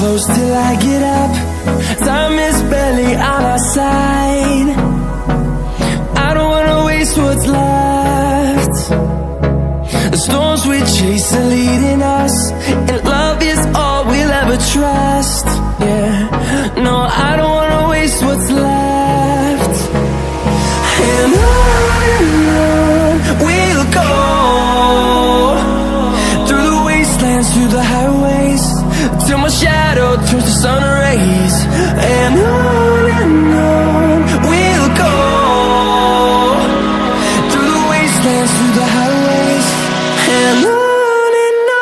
close till I get up. Time is barely on our side. I don't wanna waste what's left. The storms we chase are leading us, and love is all we'll ever trust. Yeah, no, I don't wanna waste what's left. And on we'll go, through the wastelands, through the highways, till my shadow turns to sun rays. And on we'll go, through the wastelands, through the highways, and on we'll go.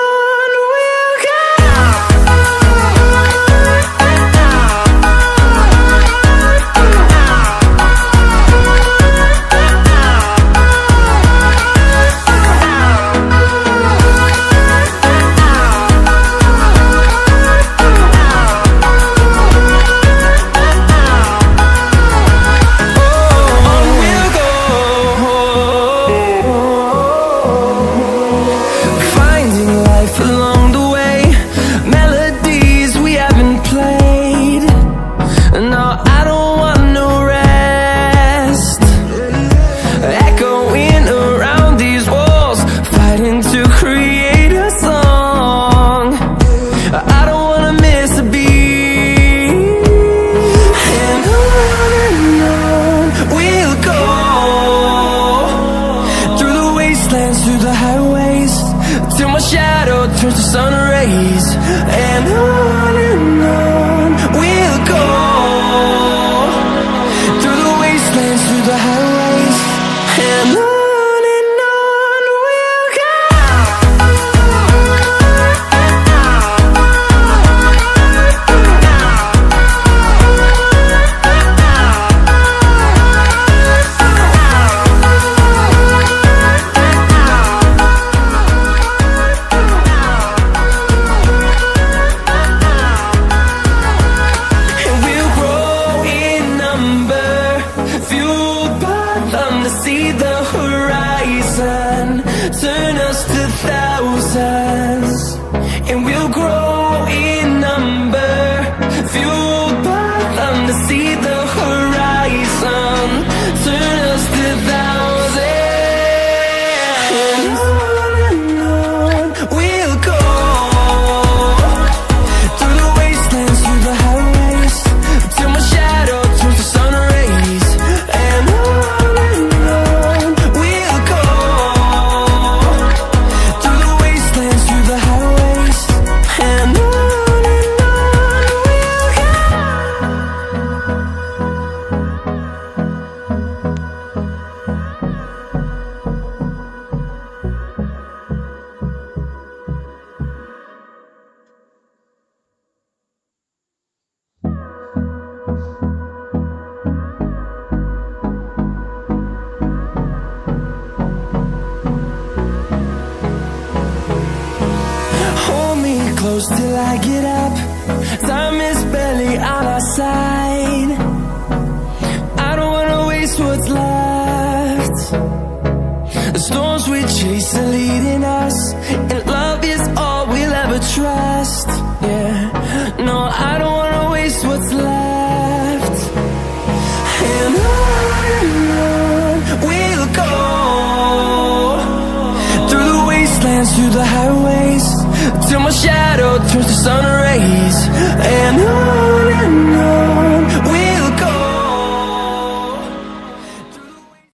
Through the highways, till my shadow turns to sun rays. And on we'll go, through the wastelands, through the highways, and on we'll go. See the horizon, turn us to thousands, and we'll grow in number, fueled by them to see the horizon, turn us to thousands. And on we'll go, through the wastelands, through the highways, till my shadow turns to sun rays. And close till I get up. Time is barely on our side. I don't wanna waste what's left. The storms we chase are leading us, and love is all we'll ever trust. Yeah, no, I don't wanna waste what's left. And on we'll go, through the wastelands, through the highways, till my shadow turns to sun rays.